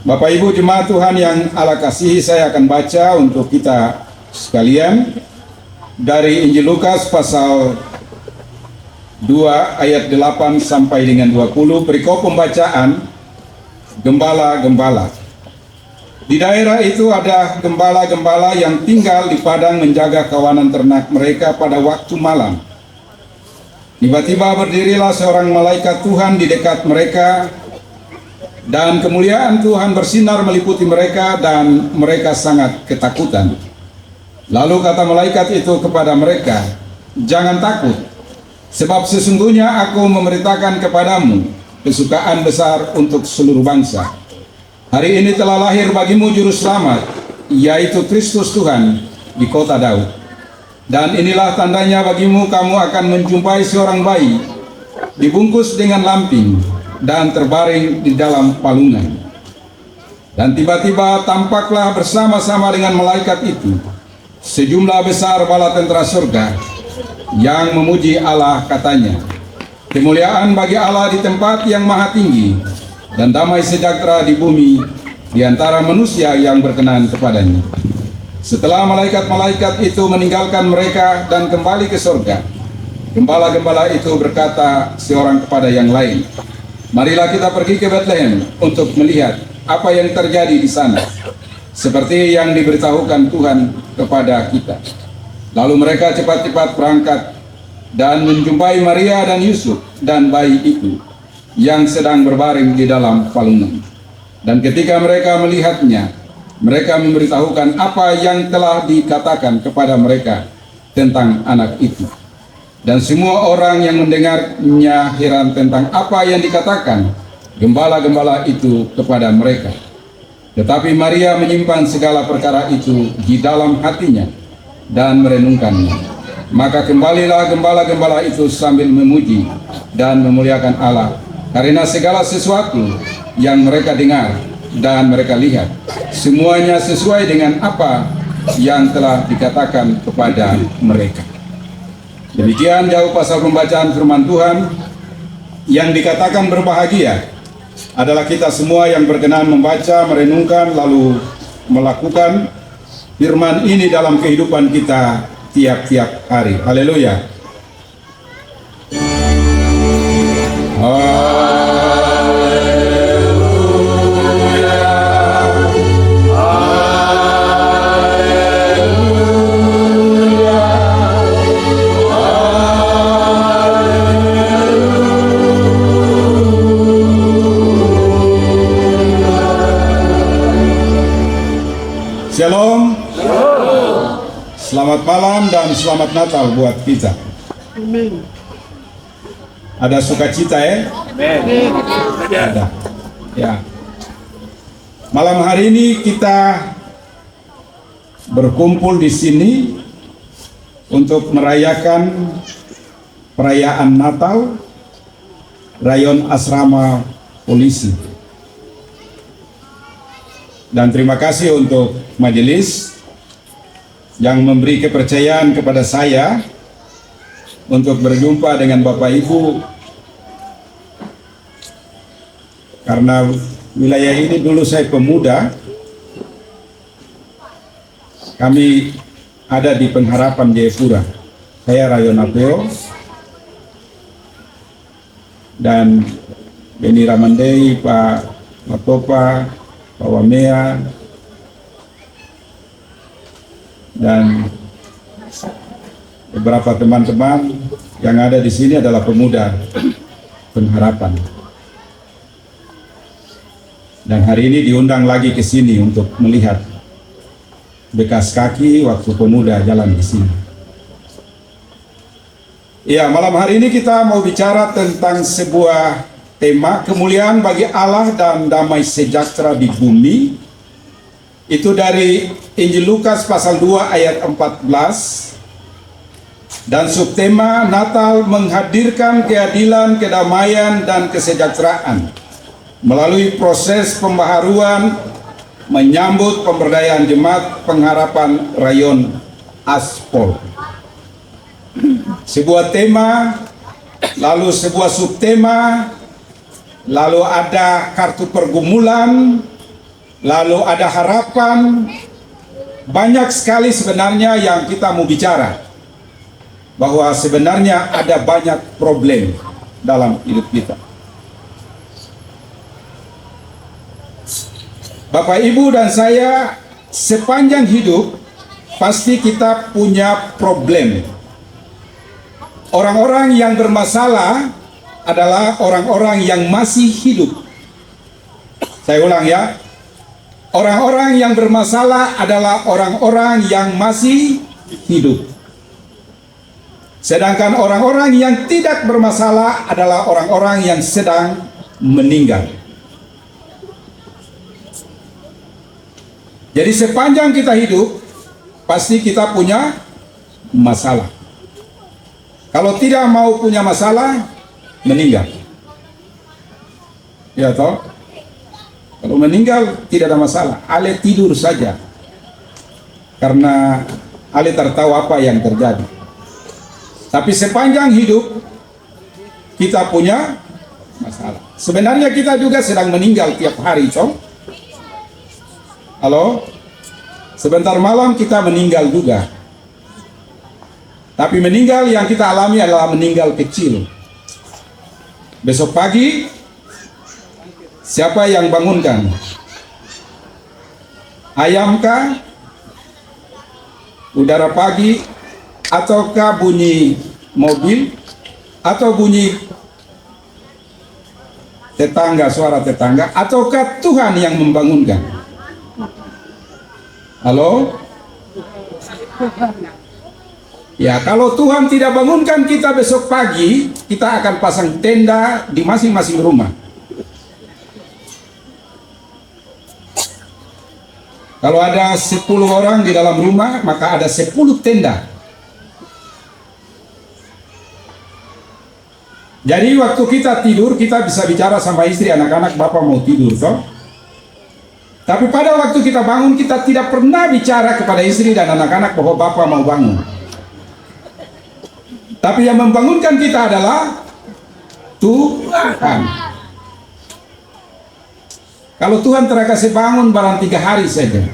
Bapak Ibu jemaat Tuhan yang Allah kasihi, saya akan baca untuk kita sekalian dari Injil Lukas pasal 2 ayat 8 sampai dengan 20, perikop pembacaan gembala-gembala. Di daerah itu ada gembala-gembala yang tinggal di padang menjaga kawanan ternak mereka pada waktu malam. Tiba-tiba berdirilah seorang malaikat Tuhan di dekat mereka, dan kemuliaan Tuhan bersinar meliputi mereka, dan mereka sangat ketakutan. Lalu kata malaikat itu kepada mereka, "Jangan takut, sebab sesungguhnya aku memberitakan kepadamu kesukaan besar untuk seluruh bangsa. Hari ini telah lahir bagimu juru selamat, yaitu Kristus Tuhan di kota Daud. Dan inilah tandanya bagimu, kamu akan menjumpai seorang bayi dibungkus dengan lampin dan terbaring di dalam palungan." Dan tiba-tiba tampaklah bersama-sama dengan malaikat itu sejumlah besar bala tentara surga yang memuji Allah, katanya, "Kemuliaan bagi Allah di tempat yang maha tinggi, dan damai sejahtera di bumi di antara manusia yang berkenan kepadanya." Setelah malaikat-malaikat itu meninggalkan mereka dan kembali ke surga, gembala-gembala itu berkata seorang kepada yang lain, "Marilah kita pergi ke Bethlehem untuk melihat apa yang terjadi di sana, seperti yang diberitahukan Tuhan kepada kita." Lalu mereka cepat-cepat berangkat dan menjumpai Maria dan Yusuf dan bayi itu yang sedang berbaring di dalam palungan. Dan ketika mereka melihatnya, mereka memberitahukan apa yang telah dikatakan kepada mereka tentang anak itu. Dan semua orang yang mendengarnya heran tentang apa yang dikatakan gembala-gembala itu kepada mereka. Tetapi Maria menyimpan segala perkara itu di dalam hatinya dan merenungkannya. Maka kembalilah gembala-gembala itu sambil memuji dan memuliakan Allah karena segala sesuatu yang mereka dengar dan mereka lihat, semuanya sesuai dengan apa yang telah dikatakan kepada mereka. Demikian jauh pasal pembacaan firman Tuhan. Yang dikatakan berbahagia adalah kita semua yang berkenan membaca, merenungkan, lalu melakukan firman ini dalam kehidupan kita tiap-tiap hari. Haleluya. Shalom. Selamat malam dan selamat Natal buat kita. Amin. Ada sukacita ya? Amin. Ada. Ya. Malam hari ini kita berkumpul di sini untuk merayakan perayaan Natal Rayon Asrama Polisi. Dan terima kasih untuk majelis yang memberi kepercayaan kepada saya untuk berjumpa dengan Bapak Ibu, karena wilayah ini dulu saya pemuda, kami ada di Pengharapan Jayapura. Saya Rayon Apeo dan Beni Ramandei, Pak Matopa, Pak Wamea, dan beberapa teman-teman yang ada di sini adalah pemuda Pengharapan. Dan hari ini diundang lagi ke sini untuk melihat bekas kaki waktu pemuda jalan di sini. Ya, malam hari ini kita mau bicara tentang sebuah tema kemuliaan bagi Allah dan damai sejahtera di bumi. Itu dari Injil Lukas pasal 2 ayat 14. Dan subtema Natal menghadirkan keadilan, kedamaian, dan kesejahteraan melalui proses pembaharuan menyambut pemberdayaan jemaat Pengharapan Rayon Aspol. Sebuah tema, lalu sebuah subtema, lalu ada kartu pergumulan, lalu ada harapan. Banyak sekali sebenarnya yang kita mau bicara, bahwa sebenarnya ada banyak problem dalam hidup kita. Bapak, Ibu, dan saya sepanjang hidup pasti kita punya problem. Orang-orang yang bermasalah adalah orang-orang yang masih hidup. Saya ulang ya. Orang-orang yang bermasalah adalah orang-orang yang masih hidup. Sedangkan orang-orang yang tidak bermasalah adalah orang-orang yang sedang meninggal. Jadi sepanjang kita hidup, pasti kita punya masalah. Kalau tidak mau punya masalah, meninggal. Ya toh? Kalau meninggal tidak ada masalah, ale tidur saja. Karena ale tertahu apa yang terjadi. Tapi sepanjang hidup kita punya masalah. Sebenarnya kita juga sedang meninggal tiap hari, toh. Halo? Sebentar malam kita meninggal juga. Tapi meninggal yang kita alami adalah meninggal kecil. Besok pagi siapa yang bangunkan? Ayamkah? Udara pagi? Ataukah bunyi mobil? Atau bunyi tetangga, suara tetangga? Ataukah Tuhan yang membangunkan? Halo? Ya, kalau Tuhan tidak bangunkan kita besok pagi, kita akan pasang tenda di masing-masing rumah. Kalau ada 10 orang di dalam rumah, maka ada 10 tenda. Jadi waktu kita tidur, kita bisa bicara sama istri, anak-anak, bapak mau tidur, toh? Tapi pada waktu kita bangun, kita tidak pernah bicara kepada istri dan anak-anak bahwa bapak mau bangun. Tapi yang membangunkan kita adalah Tuhan. Kalau Tuhan terkasih bangun barang 3 hari saja,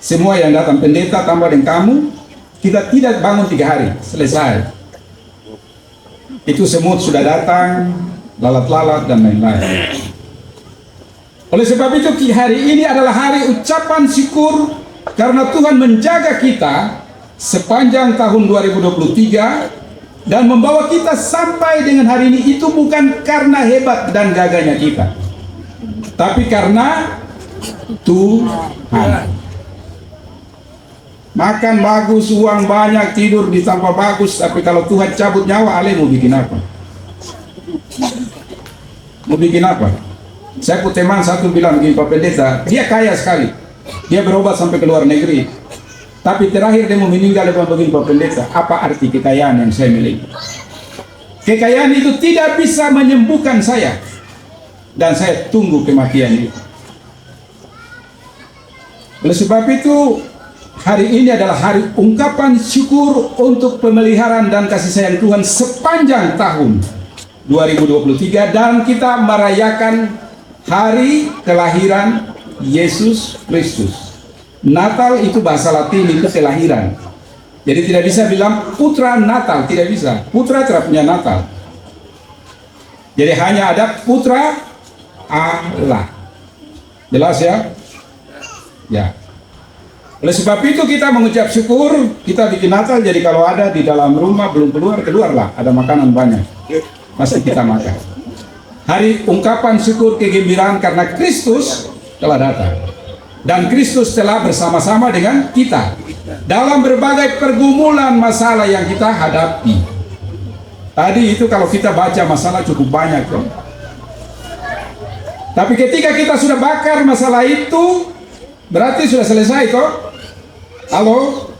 semua yang datang pendeta tambah dengan kamu, kita tidak bangun 3 hari, selesai. Itu semut sudah datang, lalat-lalat dan lain-lain. Oleh sebab itu hari ini adalah hari ucapan syukur karena Tuhan menjaga kita sepanjang tahun 2023 dan membawa kita sampai dengan hari ini. Itu bukan karena hebat dan gagahnya kita, tapi karena Tuhan. Makan bagus, uang banyak, tidur di tempat bagus, tapi kalau Tuhan cabut nyawa, ale mau bikin apa? Mau bikin apa? Saya punya teman satu bilang begini, Pak Pendeta, dia kaya sekali, dia berobat sampai ke luar negeri, tapi terakhir dia mau meninggal. Dia begini, Pak Pendeta, apa arti kekayaan yang saya miliki? Kekayaan itu tidak bisa menyembuhkan saya, dan saya tunggu kematian itu. Oleh sebab itu, hari ini adalah hari ungkapan syukur untuk pemeliharaan dan kasih sayang Tuhan sepanjang tahun 2023, dan kita merayakan hari kelahiran Yesus Kristus. Natal itu bahasa Latin, itu kelahiran. Jadi tidak bisa bilang putra Natal, tidak bisa. Putra tidak punya Natal. Jadi hanya ada putra Allah. Jelas ya? Ya. Oleh sebab itu kita mengucap syukur, kita bikin Natal. Jadi kalau ada di dalam rumah belum keluar, keluarlah, ada makanan banyak, masih kita makan. Hari ungkapan syukur kegembiraan karena Kristus telah datang, dan Kristus telah bersama-sama dengan kita dalam berbagai pergumulan masalah yang kita hadapi. Tadi itu kalau kita baca masalah cukup banyak, bro. Tapi ketika kita sudah bakar masalah itu, berarti sudah selesai, kok. Halo?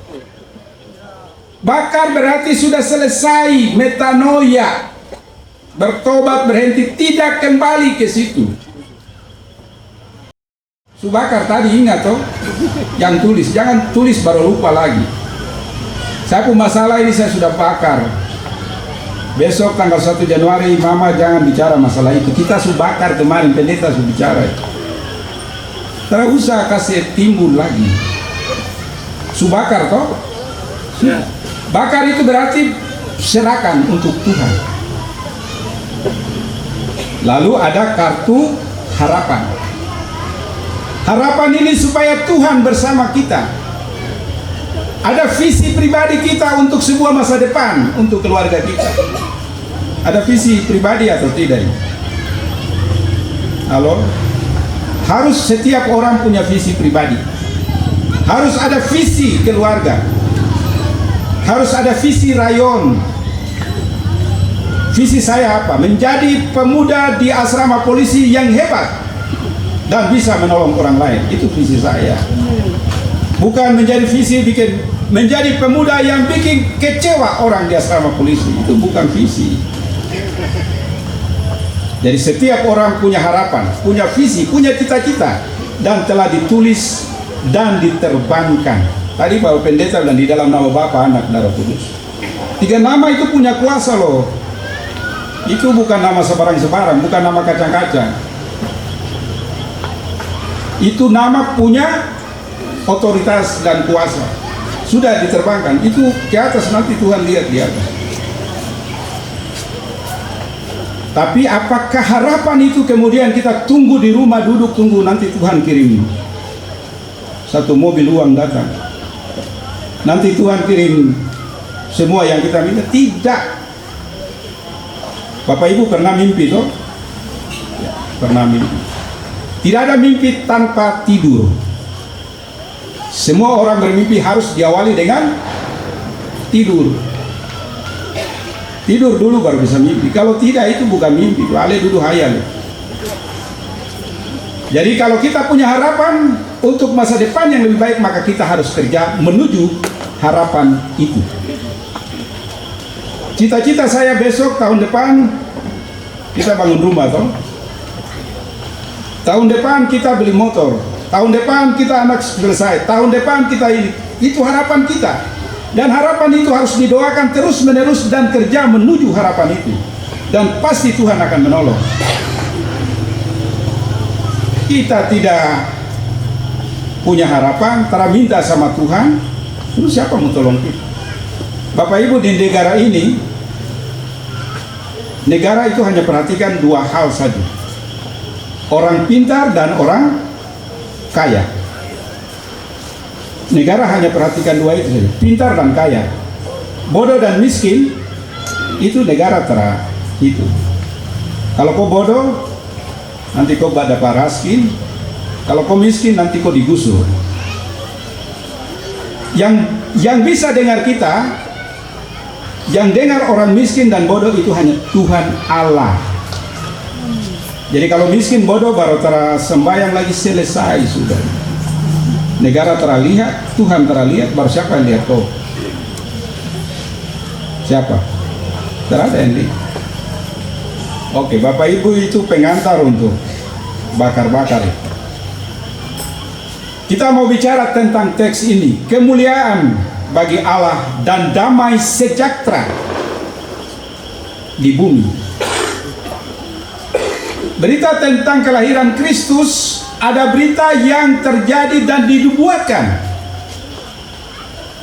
Bakar berarti sudah selesai, metanoia. Bertobat, berhenti, tidak kembali ke situ. Subakar tadi ingat toh, yang tulis, jangan tulis baru lupa lagi. Saya pun masalah ini saya sudah bakar. Besok tanggal 1 Januari, Mama jangan bicara masalah itu. Kita sudah bakar kemarin, pendeta sudah bicara. Tidak usah kasih timbul lagi. Subakar toh? Bakar itu berarti serahkan untuk Tuhan. Lalu ada kartu harapan. Harapan ini supaya Tuhan bersama kita. Ada visi pribadi kita untuk sebuah masa depan untuk keluarga kita. Ada visi pribadi atau tidak? Halo? Harus setiap orang punya visi pribadi. Harus ada visi keluarga. Harus ada visi rayon. Visi saya apa? Menjadi pemuda di asrama polisi yang hebat dan bisa menolong orang lain. Itu visi saya. Bukan menjadi visi menjadi pemuda yang bikin kecewa orang di asrama polisi. Itu bukan visi. Jadi setiap orang punya harapan, punya visi, punya cita-cita, dan telah ditulis dan diterbangkan. Tadi Bapak Pendeta bilang di dalam nama Bapa, Anak, dan Roh Kudus. 3 nama itu punya kuasa loh. Itu bukan nama sebarang-sebarang, bukan nama kacang-kacang. Itu nama punya otoritas dan kuasa. Sudah diterbangkan. Itu ke atas, nanti Tuhan lihat di atas. Tapi apakah harapan itu kemudian kita tunggu di rumah, duduk tunggu nanti Tuhan kirim satu mobil uang datang, nanti Tuhan kirim semua yang kita minta? Tidak. Bapak Ibu pernah mimpi toh? Ya, pernah mimpi. Tidak ada mimpi tanpa tidur. Semua orang bermimpi harus diawali dengan tidur. Tidur dulu baru bisa mimpi. Kalau tidak itu bukan mimpi, itu ale duduk hayal. Jadi kalau kita punya harapan untuk masa depan yang lebih baik, maka kita harus kerja menuju harapan itu. Cita-cita saya besok tahun depan kita bangun rumah toh. Tahun depan kita beli motor. Tahun depan kita anak selesai. Tahun depan kita ini. Itu harapan kita. Dan harapan itu harus didoakan terus-menerus dan kerja menuju harapan itu. Dan pasti Tuhan akan menolong. Kita tidak punya harapan, tera minta sama Tuhan, terus siapa mau tolong kita? Bapak Ibu, di negara ini, negara itu hanya perhatikan 2 hal saja. Orang pintar dan orang kaya. Negara hanya perhatikan 2 itu saja, pintar dan kaya. Bodoh dan miskin itu negara itu. Kalau kau bodoh, nanti kau dapat raskin. Kalau kau miskin, nanti kau digusur. Yang bisa dengar kita, yang dengar orang miskin dan bodoh itu hanya Tuhan Allah. Jadi kalau miskin bodoh baru sembahyang lagi selesai sudah. Negara terlihat, Tuhan terlihat, baru siapa yang lihat kau? Siapa? Tidak ada yang lihat. Oke, Bapak Ibu itu pengantar untuk bakar-bakar. Kita mau bicara tentang teks ini, kemuliaan bagi Allah dan damai sejahtera di bumi. Berita tentang kelahiran Kristus, ada berita yang terjadi dan dibuatkan.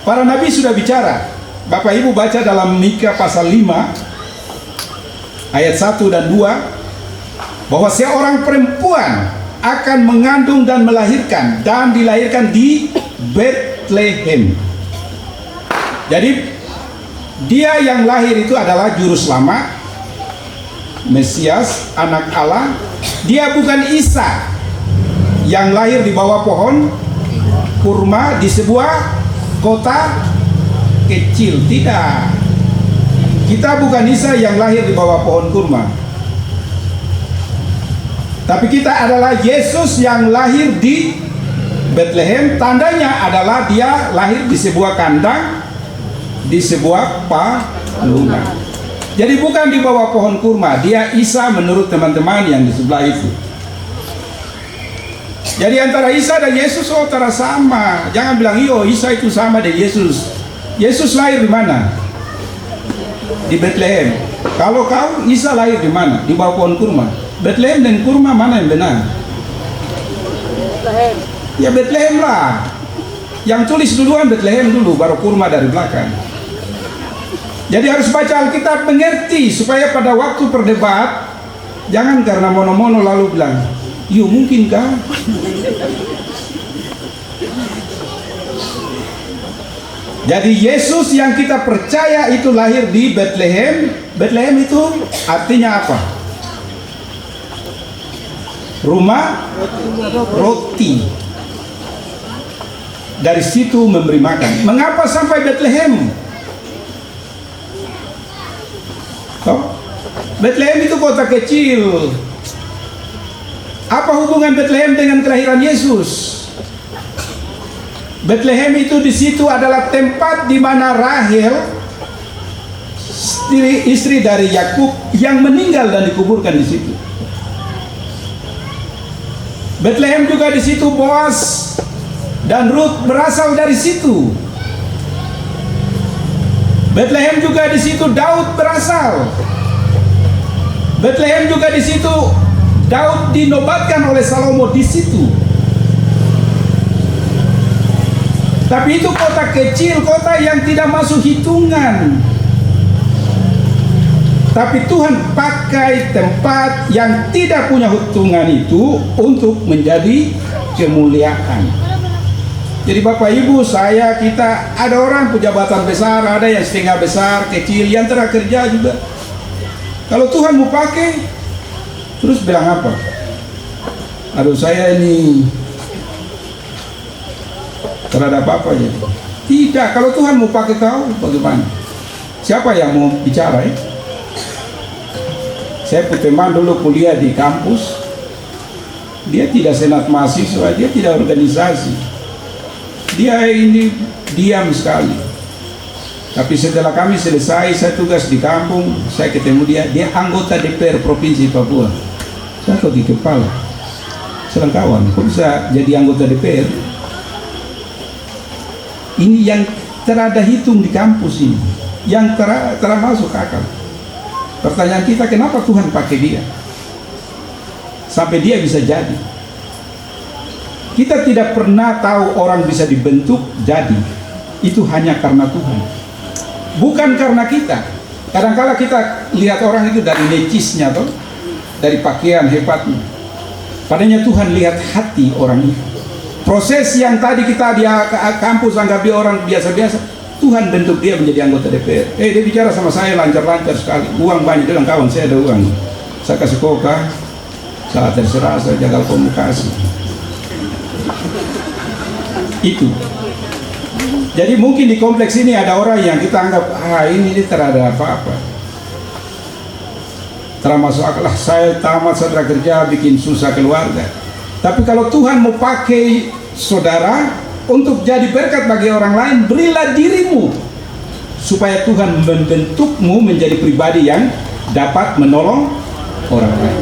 Para nabi sudah bicara. Bapak Ibu baca dalam Mika pasal 5 ayat 1 dan 2 bahwa seorang perempuan akan mengandung dan melahirkan dan dilahirkan di Bethlehem. Jadi dia yang lahir itu adalah juru selamat, Mesias, anak Allah. Dia bukan Isa yang lahir di bawah pohon kurma di sebuah kota kecil. Tidak. Kita bukan Isa yang lahir di bawah pohon kurma. Tapi kita adalah Yesus yang lahir di Bethlehem. Tandanya adalah dia lahir di sebuah kandang, di sebuah palungan. Jadi bukan di bawah pohon kurma. Dia Isa menurut teman-teman yang di sebelah itu. Jadi antara Isa dan Yesus sama. Jangan bilang iyo Isa itu sama dengan Yesus. Yesus lahir di mana? Di Bethlehem. Kalau kau Isa lahir di mana? Di bawah pohon kurma. Bethlehem dan kurma mana yang benar? Bethlehem. Ya Bethlehem lah. Yang tulis duluan Bethlehem dulu, baru kurma dari belakang. Jadi harus baca Alkitab, mengerti, supaya pada waktu berdebat jangan karena mono-mono lalu bilang, "Yuk, mungkinkah?" Jadi Yesus yang kita percaya itu lahir di Bethlehem. Bethlehem itu artinya apa? Rumah roti. Dari situ memberi makan. Mengapa sampai Bethlehem? Bethlehem itu kota kecil. Apa hubungan Bethlehem dengan kelahiran Yesus? Bethlehem itu di situ adalah tempat di mana Rahel, istri dari Yakub, yang meninggal dan dikuburkan di situ. Bethlehem juga di situ Boas dan Ruth berasal dari situ. Bethlehem juga di situ Daud berasal. Bethlehem juga di situ Daud dinobatkan oleh Salomo di situ. Tapi itu kota kecil, kota yang tidak masuk hitungan. Tapi Tuhan pakai tempat yang tidak punya hitungan itu untuk menjadi kemuliaan. Jadi Bapak Ibu, saya, kita, ada orang pejabatan besar, ada yang setengah besar, kecil, yang tengah kerja juga. Kalau Tuhan mau pakai, terus bilang apa? Aduh, saya ini terhadap apa jadi? Tidak, kalau Tuhan mau pakai kau, bagaimana? Siapa yang mau bicara ya? Saya punya teman dulu kuliah di kampus. Dia tidak senat mahasiswa, dia tidak organisasi. Dia ini diam sekali. Tapi setelah kami selesai, saya tugas di kampung, saya ketemu dia anggota DPR Provinsi Papua. Saya kok di kepala. Serang kawan, kok bisa jadi anggota DPR? Ini yang terada hitung di kampus ini, yang termasuk akal. Pertanyaan kita, kenapa Tuhan pakai dia sampai dia bisa jadi? Kita tidak pernah tahu orang bisa dibentuk jadi, itu hanya karena Tuhan, bukan karena kita. Kadang-kala kita lihat orang itu dari necisnya, toh, dari pakaian hebatnya. Padahal Tuhan lihat hati orang itu. Proses yang tadi kita di kampus anggap dia orang biasa-biasa, Tuhan bentuk dia menjadi anggota DPR. Dia bicara sama saya lancar-lancar sekali, uang banyak. Dia bilang, kawan saya ada uang, saya kasih koka, saya terserah, saya jaga komunikasi. Itu. Jadi mungkin di kompleks ini ada orang yang kita anggap, ini dia terada apa-apa. Termasuk akal, saya tamat, saya kerja, bikin susah keluarga. Tapi kalau Tuhan mau pakai saudara untuk jadi berkat bagi orang lain, berilah dirimu supaya Tuhan membentukmu menjadi pribadi yang dapat menolong orang lain.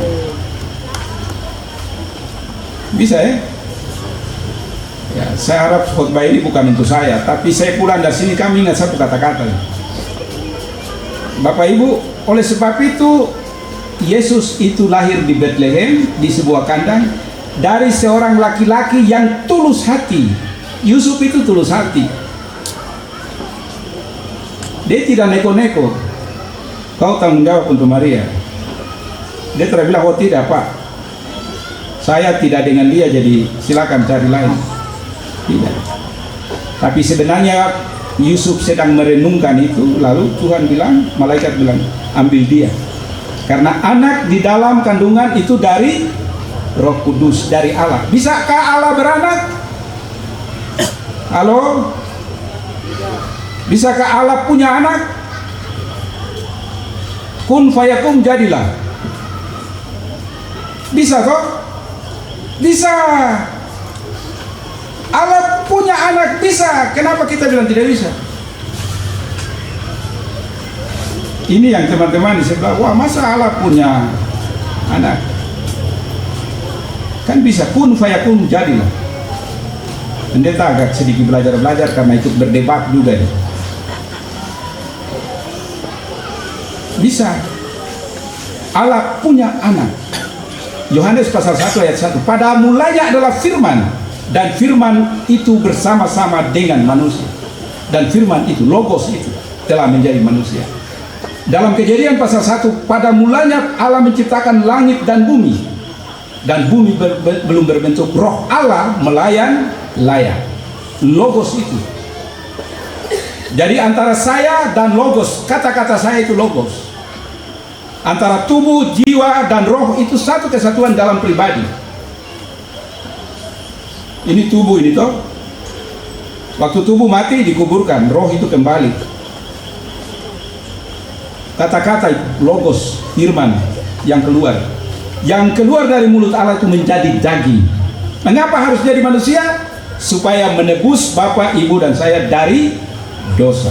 Bisa ya? Ya, saya harap khotbah ini bukan untuk saya, tapi saya pulang dari sini kami ingat satu kata-kata. Bapak Ibu, oleh sebab itu Yesus itu lahir di Bethlehem, di sebuah kandang, dari seorang laki-laki yang tulus hati. Yusuf itu tulus hati. Dia tidak neko-neko. Kau tanggung jawab untuk Maria. Dia tidak bilang, oh tidak Pak, saya tidak dengan dia, jadi silakan cari lain. Tidak. Tapi sebenarnya Yusuf sedang merenungkan itu, lalu Tuhan bilang, malaikat bilang, ambil dia. Karena anak di dalam kandungan itu dari Roh Kudus, dari Allah. Bisakah Allah beranak? Halo? Bisakah Allah punya anak? Kun fayakum, jadilah. Bisa kok? Bisa. Allah punya anak, bisa. Kenapa kita bilang tidak bisa? Ini yang teman-teman di sebelah, wah masa Allah punya anak? Kan bisa, kun fayakun, jadilah. Pendeta agak sedikit belajar karena ikut berdebat juga ya. Bisa. Allah punya anak. Yohanes pasal 1 ayat 1. Pada mulanya adalah firman, dan firman itu bersama-sama dengan manusia. Dan firman itu, logos itu, telah menjadi manusia. Dalam Kejadian pasal 1, pada mulanya Allah menciptakan langit dan bumi. Dan bumi belum berbentuk, roh Allah melayang-layang. Logos itu. Jadi antara saya dan logos, kata-kata saya itu logos. Antara tubuh, jiwa, dan roh itu satu kesatuan dalam pribadi. Ini tubuh ini toh. Waktu tubuh mati dikuburkan, roh itu kembali. Kata-kata logos, firman yang keluar. Yang keluar dari mulut Allah itu menjadi daging. Mengapa harus jadi manusia? Supaya menebus Bapak, Ibu, dan saya dari dosa.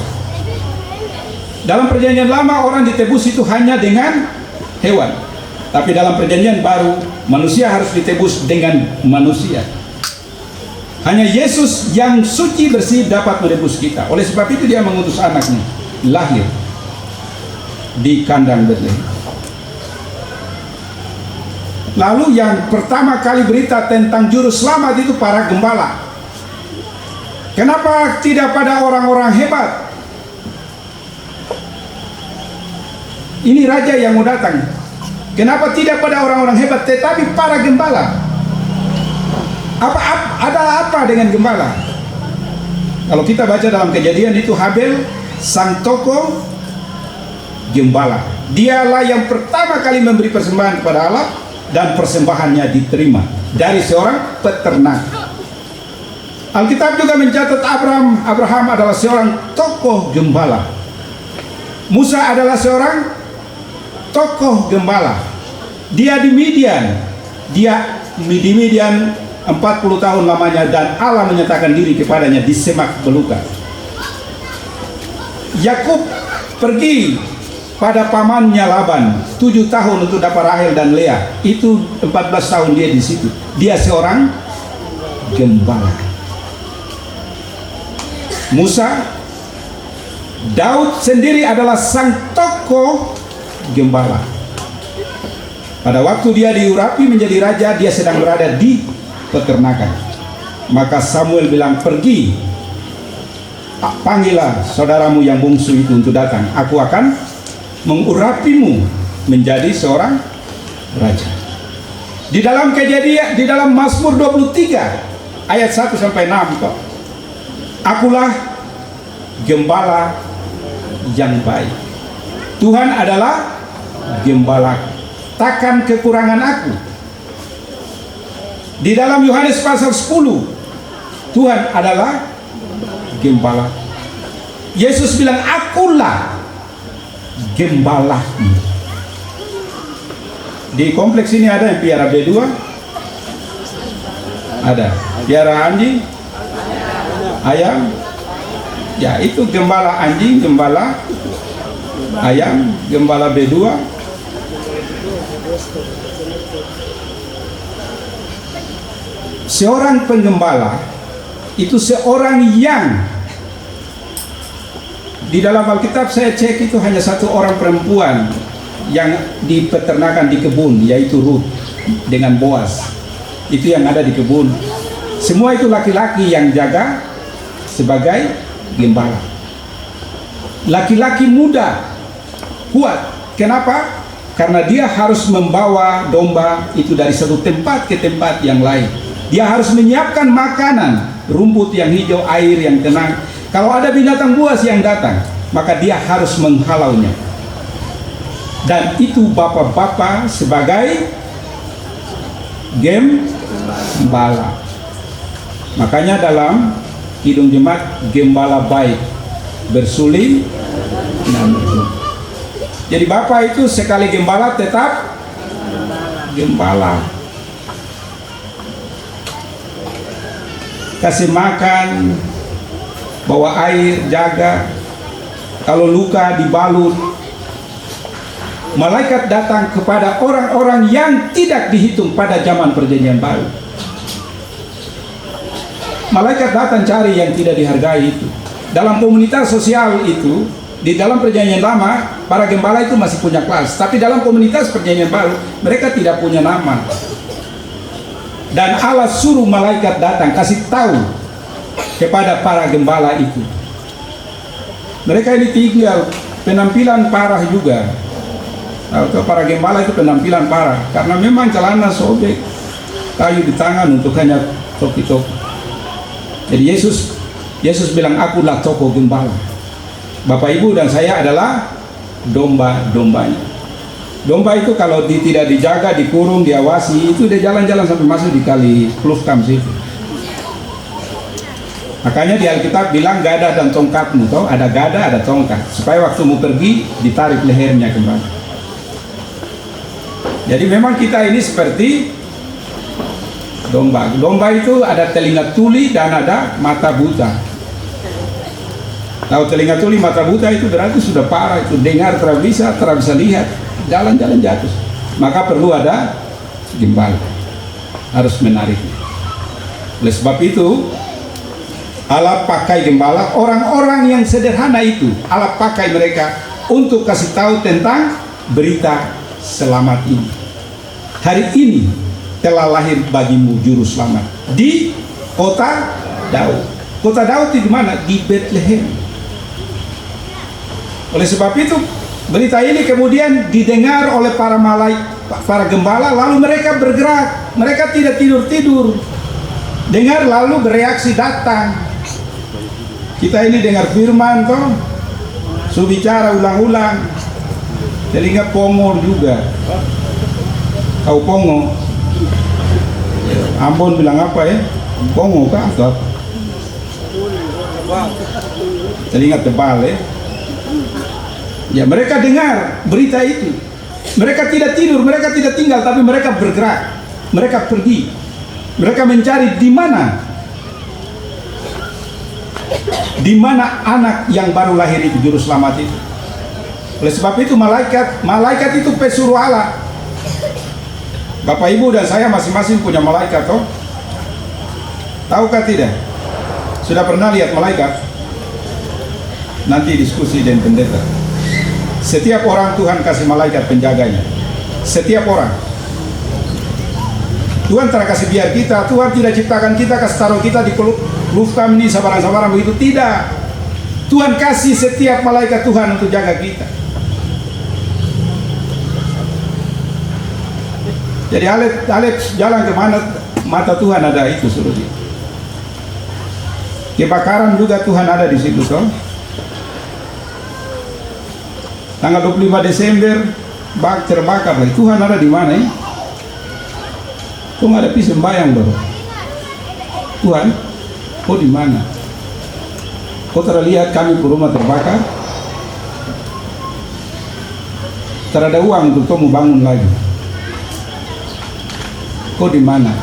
Dalam perjanjian lama orang ditebus itu hanya dengan hewan. Tapi dalam perjanjian baru manusia harus ditebus dengan manusia. Hanya Yesus yang suci bersih dapat menebus kita. Oleh sebab itu dia mengutus anaknya lahir di kandang Betlehem. Lalu yang pertama kali berita tentang juru selamat itu para gembala. Kenapa tidak pada orang-orang hebat? Ini raja yang mau datang. Kenapa tidak pada orang-orang hebat tetapi para gembala? Ada apa dengan gembala? Kalau kita baca dalam Kejadian itu Habel sang tokoh gembala. Dialah yang pertama kali memberi persembahan kepada Allah dan persembahannya diterima dari seorang peternak. Alkitab juga mencatat Abraham adalah seorang tokoh gembala. Musa adalah seorang tokoh gembala. Dia di Midian. Dia di Midian 40 tahun lamanya dan Allah menyatakan diri kepadanya di semak belukar. Yakub pergi pada pamannya Laban 7 tahun untuk dapat Rahel dan Lea. Itu 14 tahun dia di situ. Dia seorang gembala. Musa, Daud sendiri adalah sang tokoh gembala. Pada waktu dia diurapi menjadi raja, dia sedang berada di peternakan. Maka Samuel bilang, pergi, panggillah saudaramu yang bungsu itu untuk datang. Aku akan mengurapimu menjadi seorang raja. Di dalam Kejadian, di dalam Mazmur 23 ayat 1 sampai 6 kok. Akulah gembala yang baik. Tuhan adalah gembala. Takkan kekurangan aku. Di dalam Yohanes pasal 10, Tuhan adalah gembala. Yesus bilang, akulah gembala. Di kompleks ini ada yang piara B2? Ada. Piara anjing? Ayam? Ya, itu gembala anjing, gembala ayam, gembala B2. Seorang penggembala itu seorang yang di dalam Alkitab saya cek itu hanya satu orang perempuan yang dipeternakan di kebun, yaitu Ruth dengan Boaz. Itu yang ada di kebun. Semua itu laki-laki yang jaga sebagai gembala. Laki-laki muda, kuat. Kenapa? Karena dia harus membawa domba itu dari satu tempat ke tempat yang lain. Dia harus menyiapkan makanan, rumput yang hijau, air yang tenang. Kalau ada binatang buas yang datang, maka dia harus menghalaunya. Dan itu bapak-bapak sebagai gembala. Makanya dalam Kidung Jemaat, gembala baik bersuling dan bersuling. Jadi bapak itu sekali gembala tetap gembala. Kasih makan, bawa air, jaga. Kalau luka dibalut. Malaikat datang kepada orang-orang yang tidak dihitung pada zaman perjanjian baru. Malaikat datang cari yang tidak dihargai itu. Dalam komunitas sosial itu, di dalam perjanjian lama, para gembala itu masih punya kelas. Tapi dalam komunitas perjanjian baru, mereka tidak punya nama. Dan Allah suruh malaikat datang kasih tahu kepada para gembala itu. Mereka ini tinggal penampilan parah juga. Atau para gembala itu penampilan parah karena memang celana sobek, kayu di tangan untuk hanya topi-topi. Jadi Yesus bilang, akulah tokoh gembala. Bapak Ibu dan saya adalah domba-dombanya. Domba itu kalau tidak dijaga, dikurung, diawasi, itu dia jalan-jalan sampai masuk di kali Klufkam situ. Makanya di Alkitab bilang gada dan tongkatmu, toh ada gada, ada tongkat, supaya waktu mau pergi ditarik lehernya kembali. Jadi memang kita ini seperti domba. Domba itu ada telinga tuli dan ada mata buta. Tahu telinga tuli mata buta itu berarti sudah parah, itu dengar tidak bisa lihat, jalan-jalan jatuh. Maka perlu ada gembala, harus menarik. Oleh sebab itu Allah pakai gembala, orang-orang yang sederhana itu Allah pakai mereka untuk kasih tahu tentang berita selamat ini. Hari ini telah lahir bagimu juru selamat di kota Daud. Kota Daud di mana? Di Bethlehem. Oleh sebab itu berita ini kemudian didengar oleh para gembala, lalu mereka bergerak. Mereka tidak tidur-tidur. Dengar lalu bereaksi datang. Kita ini dengar firman toh, bicara ulang-ulang. Telinga pongor juga. Tahu pongo? Ambon bilang apa ya? Pongo kah atau apa? Telinga tebal ya. Ya, mereka dengar berita itu. Mereka tidak tidur, mereka tidak tinggal, tapi mereka bergerak. Mereka pergi. Mereka mencari di mana anak yang baru lahir itu, juru selamat itu. Oleh sebab itu malaikat itu pesuruh Allah. Bapak Ibu dan saya masing-masing punya malaikat toh. Tahukah tidak? Sudah pernah lihat malaikat? Nanti diskusi dengan pendeta. Setiap orang Tuhan kasih malaikat penjaganya. Setiap orang. Tuhan tidak kasih biar kita. Tuhan tidak ciptakan kita, kasih taruh kita di Klufkam ini sabaran-sabaran begitu. Tidak. Tuhan kasih setiap malaikat Tuhan untuk jaga kita. Jadi Alep jalan kemana mata Tuhan ada itu suruh dia. Kebakaran juga Tuhan ada di situ toh. Tanggal 25 Desember terbakar lagi. Tuhan ada di mana ya? Kok nggak ada sembahyang baru? Tuhan, kok di mana? Kok terlihat kami ke rumah terbakar? Terada uang untuk kamu bangun lagi. Kok di mana?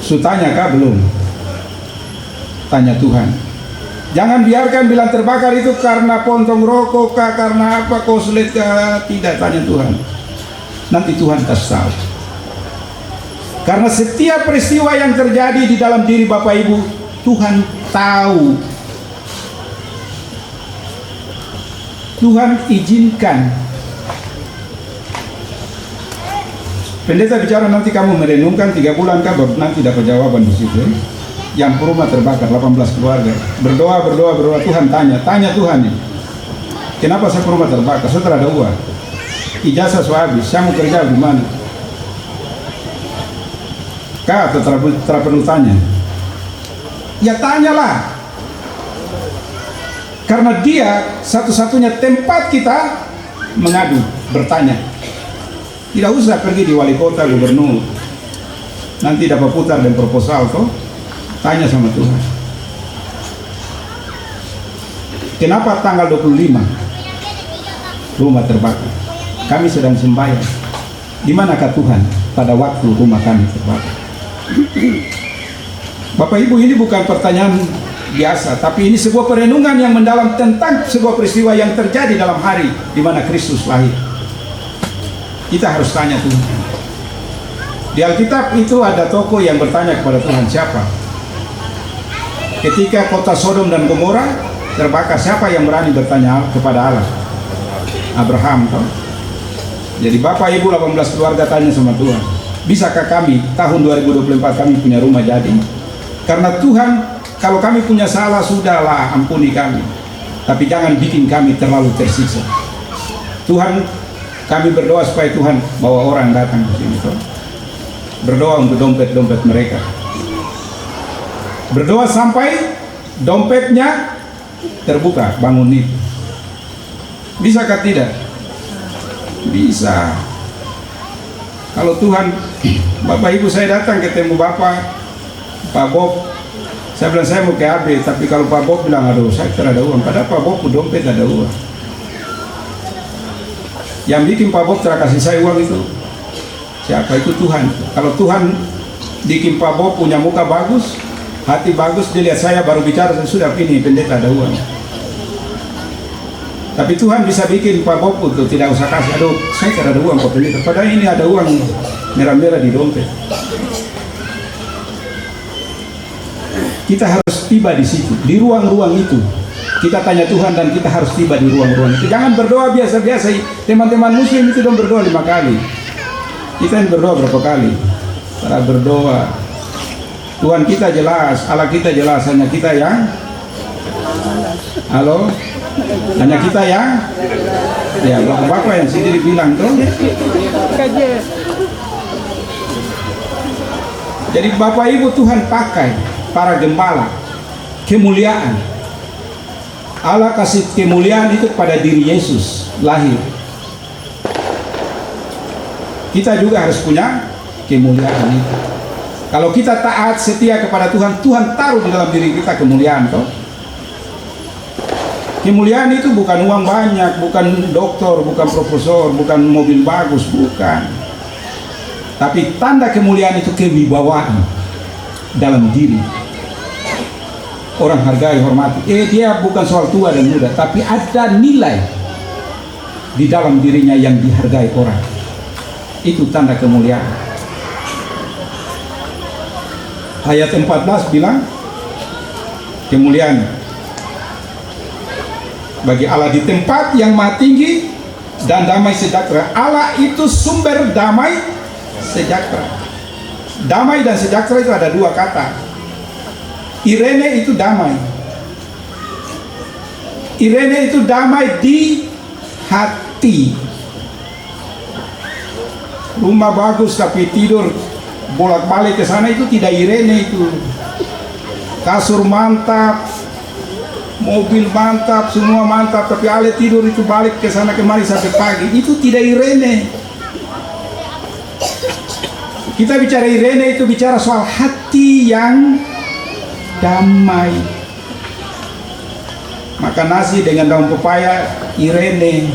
Tanya kah belum? Tanya Tuhan. Jangan biarkan bilang terbakar itu karena pontong rokok kah, karena apa, koslet kah. Tidak, tanya Tuhan. Nanti Tuhan kasih tahu. Karena setiap peristiwa yang terjadi di dalam diri Bapak Ibu, Tuhan tahu. Tuhan izinkan. Pendeta bicara nanti kamu merenungkan 3 bulan kah, nanti dapat jawaban di situ. Yang rumah terbakar 18 keluarga. Berdoa Tuhan tanya Tuhan nih. Kenapa saya rumah terbakar? Saya tidak ada uang. Ijazah saya habis. Saya mau kerja di mana? Kak atau tidak perlu tanya? Ya tanyalah. Karena dia satu-satunya tempat kita mengadu, bertanya. Tidak usah pergi di wali kota, gubernur. Nanti dapat putar dan proposal toh. Tanya sama Tuhan. Kenapa tanggal 25 rumah terbakar? Kami sedang sembahyang. Di manakah Tuhan pada waktu rumah kami terbakar? Bapak Ibu, ini bukan pertanyaan biasa, tapi ini sebuah perenungan yang mendalam tentang sebuah peristiwa yang terjadi dalam hari di mana Kristus lahir. Kita harus tanya Tuhan. Di Alkitab itu ada tokoh yang bertanya kepada Tuhan, siapa? Ketika kota Sodom dan Gomora terbakar, siapa yang berani bertanya kepada Allah? Abraham toh. Jadi Bapak Ibu 18 keluarga tanya sama Tuhan, bisakah kami tahun 2024 kami punya rumah jadi? Karena Tuhan, kalau kami punya salah sudahlah, ampuni kami, tapi jangan bikin kami terlalu tersiksa. Tuhan, kami berdoa supaya Tuhan bawa orang datang ke sini, Tuhan. Berdoa untuk dompet-dompet mereka. Berdoa sampai dompetnya terbuka, bangun itu. Bisakah tidak? Bisa. Kalau Tuhan, Bapak Ibu saya datang ketemu Pak Bob, saya bilang saya mau ke AB, tapi kalau Pak Bob bilang aduh saya tidak ada uang, padahal Pak Bob dompet ada uang. Yang bikin Pak Bob kasih saya uang itu siapa? Itu Tuhan. Kalau Tuhan bikin Pak Bob punya muka bagus, hati bagus, dia lihat saya baru bicara, sudah ini pendeta ada uang. Tapi Tuhan bisa bikin Pak Bob itu tidak usah kasih, aduh saya tidak ada uang Pak pendeta, padahal ini ada uang merah-merah di dompet. Kita harus tiba di situ, di ruang-ruang itu. Kita tanya Tuhan dan kita harus tiba di ruang-ruang itu. Jangan berdoa biasa-biasa. Teman-teman muslim itu dong berdoa 5 kali. Kita yang berdoa berapa kali? Para berdoa. Tuhan kita jelas, Allah kita jelas, hanya kita yang halo? Hanya kita yang ya Bapak yang sendiri bilang tuh. Jadi Bapak Ibu Tuhan pakai para gembala, kemuliaan. Allah kasih kemuliaan itu pada diri Yesus lahir. Kita juga harus punya kemuliaan itu. Kalau kita taat setia kepada Tuhan, Tuhan taruh di dalam diri kita kemuliaan toh. Kemuliaan itu bukan uang banyak, bukan doktor, bukan profesor, bukan mobil bagus, bukan. Tapi tanda kemuliaan itu kewibawaan dalam diri. Orang hargai, hormati. Dia bukan soal tua dan muda, tapi ada nilai di dalam dirinya yang dihargai orang. Itu tanda kemuliaan. Ayat 14 bilang, kemuliaan bagi Allah di tempat yang maha tinggi dan damai sejahtera. Allah itu sumber damai sejahtera. Damai dan sejahtera itu ada 2 kata. Irene itu damai. Irene itu damai di hati. Rumah bagus tapi tidur bolak-balik ke sana itu tidak irene itu. Kasur mantap, mobil mantap, semua mantap, tapi Ale tidur itu balik ke sana kemari sampai pagi, itu tidak irene. Kita bicara irene itu bicara soal hati yang damai. Makan nasi dengan daun pepaya irene,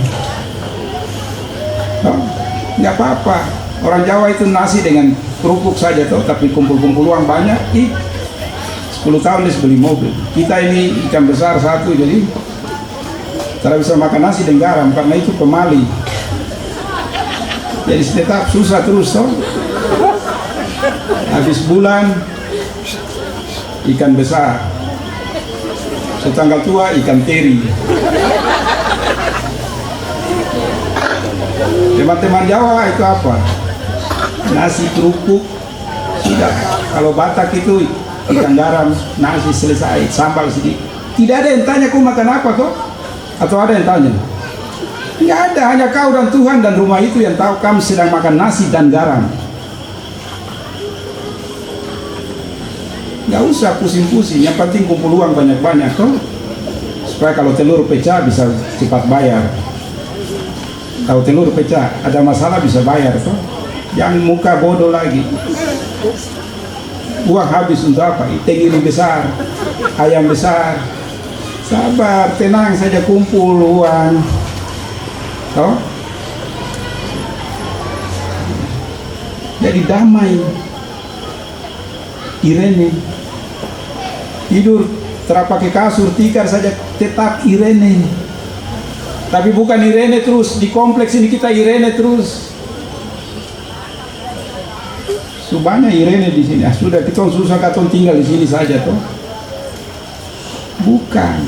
nggak apa-apa. Orang Jawa itu nasi dengan kerupuk saja toh, tapi kumpul-kumpul uang banyak, 10 tahun dia beli mobil. Kita ini ikan besar satu, jadi tidak bisa makan nasi dengan garam karena itu pemali. Jadi tetap susah terus toh. Habis bulan ikan besar, setanggal tua ikan teri. Teman-teman Jawa itu apa? Nasi kerupuk sudah. Kalau Batak itu ikan garam, nasi selesai, sambal sedikit. Tidak ada yang tanya kau makan apa kok? Atau ada yang tanya? Tidak ada, hanya kau dan Tuhan dan rumah itu yang tahu kamu sedang makan nasi dan garam. Nggak usah pusing-pusing, yang penting kumpul uang banyak-banyak toh, supaya kalau telur pecah bisa cepat bayar. Kalau telur pecah ada masalah bisa bayar toh. Jangan muka bodoh lagi. Uang habis untuk apa? Tenggiri besar, ayam besar. Sabar, tenang saja, kumpul uang toh. Jadi damai. Irene tidur terpakai kasur tikar saja tetap irene. Tapi bukan irene terus di kompleks ini, kita irene terus. Subahnya irene di sini. Sudah kita susah katon tinggal di sini saja toh. Bukan.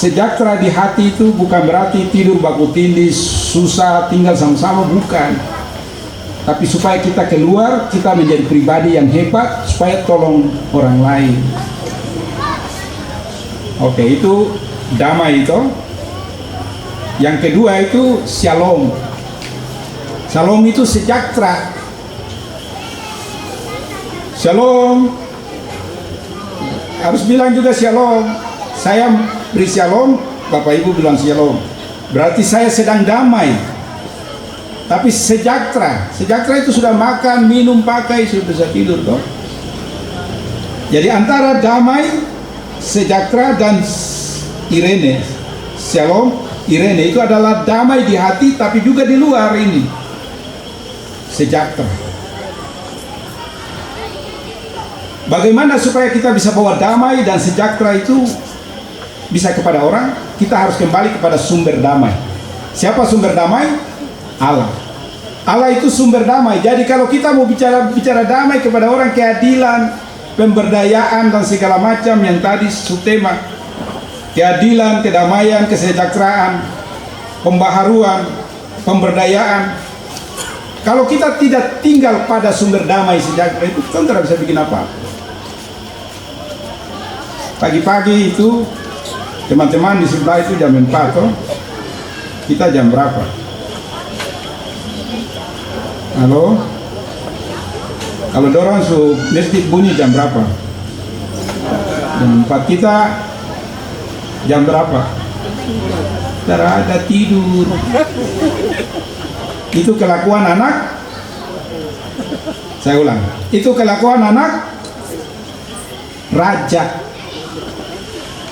sejahtera di hati itu bukan berarti tidur baku tindih, susah, tinggal sama-sama, bukan. Tapi supaya kita keluar, kita menjadi pribadi yang hebat, supaya tolong orang lain. Oke, itu damai itu. Yang kedua itu shalom. Shalom itu sejahtera. Shalom. Harus bilang juga shalom. Saya beri shalom, Bapak Ibu bilang shalom. Berarti saya sedang damai. Tapi sejahtera. Sejahtera itu sudah makan, minum, pakai, sudah bisa tidur toh. Jadi antara damai, sejahtera dan irene. Shalom, irene itu adalah damai di hati tapi juga di luar ini. Sejahtera. Bagaimana supaya kita bisa bawa damai dan sejahtera itu bisa kepada orang? Kita harus kembali kepada sumber damai. Siapa sumber damai? Allah. Allah itu sumber damai. Jadi kalau kita mau bicara damai kepada orang, keadilan, pemberdayaan dan segala macam yang tadi subtema, keadilan, kedamaian, kesejahteraan, pembaharuan, pemberdayaan. Kalau kita tidak tinggal pada sumber damai sejahtera itu, kita tidak bisa bikin apa. Pagi-pagi itu teman-teman di sebelah itu jam 4 toh. Kita jam berapa? Halo? Kalau dorong su masjid bunyi jam berapa? Jam 4. Kita jam berapa? Tidak ada tidur. Itu kelakuan anak. Saya ulang. Itu kelakuan anak raja.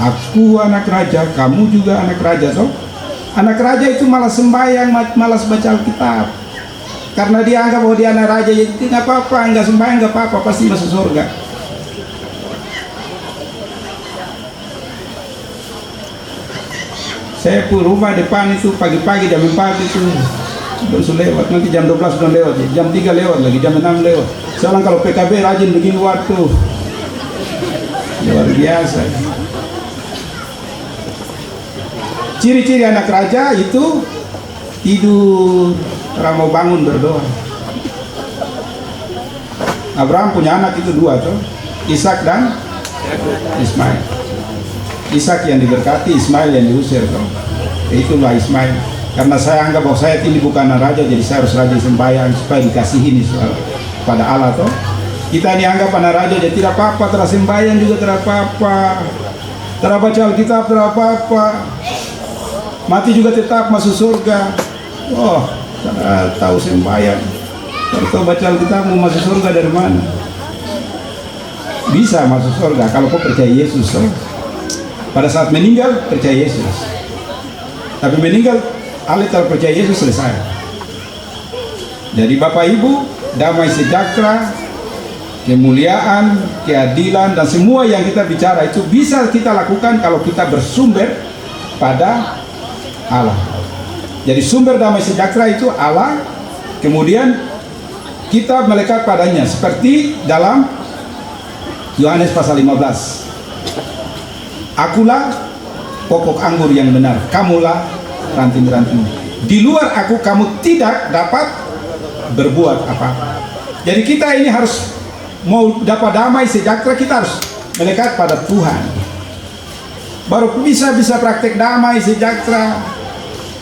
Aku anak raja, kamu juga anak raja, so? Anak raja itu malas sembahyang, malas baca Alkitab. Karena dia anggap bahwa dia anak raja, jadi nggak apa-apa, nggak sembahyang nggak apa-apa, pasti masuk surga. Saya pun rumah depan itu pagi-pagi jam 4 itu sudah lewat, nanti jam 12 sudah lewat, jam 3 lewat lagi, jam 6 lewat. Sekarang kalau PKB rajin begini waktu, luar biasa. Ciri-ciri anak raja itu tidur, orang mau bangun berdoa. Abraham punya anak itu 2 tuh, Ishak dan Ismail. Ishak yang diberkati, Ismail yang diusir tuh. Itulah Ismail. Karena saya anggap bahwa saya ini bukan raja, jadi saya harus rajin sembahyang supaya dikasihi pada Allah tuh. Kita ini anggap anak raja, jadi tidak apa-apa, tidak sembahyang juga tidak apa-apa, tidak baca Alkitab tidak apa-apa, mati juga tetap masuk surga. Oh, tahu sembahyang, tahu baca Alkitab, mau masuk surga dari mana? Bisa masuk surga kalau kau percaya Yesus. Oh. Pada saat meninggal percaya Yesus, tapi meninggal Allah tak percaya Yesus, selesai. Jadi Bapak Ibu, damai sejahtera, kemuliaan, keadilan dan semua yang kita bicara itu bisa kita lakukan kalau kita bersumber pada Allah. Jadi sumber damai sejahtera itu Allah, kemudian kita melekat padanya seperti dalam Yohanes pasal 15. Akulah pokok anggur yang benar, kamulah ranting-ranting. Di luar aku kamu tidak dapat berbuat apa-apa. Jadi kita ini harus mau dapat damai sejahtera, kita harus melekat pada Tuhan. Baru bisa praktek damai sejahtera,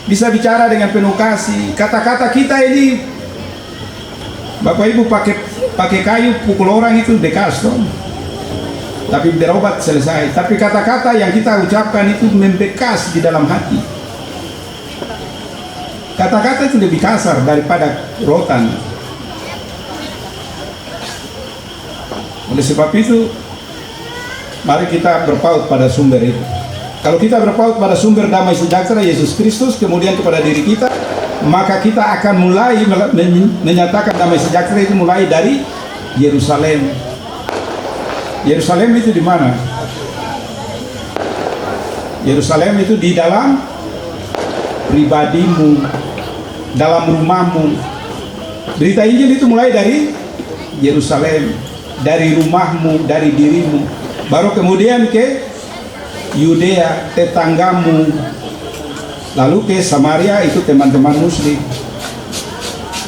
bisa bicara dengan penuh kasih. Kata-kata kita ini, Bapak Ibu pakai kayu pukul orang itu bekas toh. Tapi berobat selesai. Tapi kata-kata yang kita ucapkan itu membekas di dalam hati. Kata-kata itu lebih kasar daripada rotan. Oleh sebab itu, mari kita berpaut pada sumber itu. Kalau kita berpaut pada sumber damai sejahtera Yesus Kristus, kemudian kepada diri kita, maka kita akan mulai menyatakan damai sejahtera itu mulai dari Yerusalem. Yerusalem itu di mana? Yerusalem itu di dalam pribadimu, dalam rumahmu. Berita Injil itu mulai dari Yerusalem, dari rumahmu, dari dirimu. Baru kemudian ke Yudea tetanggamu, lalu ke Samaria itu teman-teman muslim.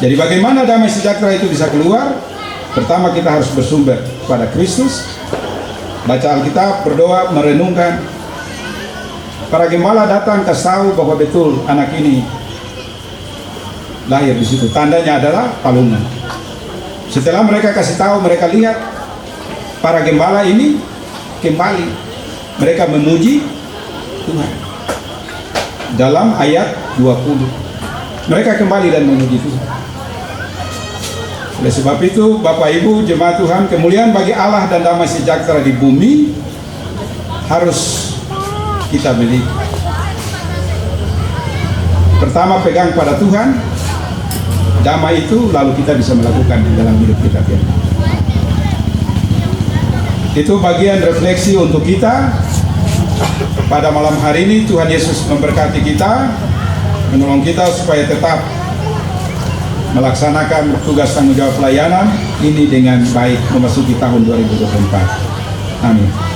Jadi bagaimana damai sejahtera itu bisa keluar? Pertama kita harus bersumber pada Kristus, baca Alkitab, berdoa, merenungkan. Para gembala datang kasih tahu bahwa betul anak ini lahir di situ. Tandanya adalah palungan. Setelah mereka kasih tahu, mereka lihat para gembala ini kembali. Mereka memuji Tuhan. Dalam ayat 20, mereka kembali dan memuji Tuhan. Oleh sebab itu, Bapak Ibu jemaat Tuhan, kemuliaan bagi Allah dan damai sejahtera di bumi harus kita miliki. Pertama, pegang pada Tuhan, damai itu lalu kita bisa melakukan di dalam hidup kita. Itu bagian refleksi untuk kita pada malam hari ini. Tuhan Yesus memberkati kita, menolong kita supaya tetap melaksanakan tugas tanggung jawab pelayanan ini dengan baik memasuki tahun 2024. Amin.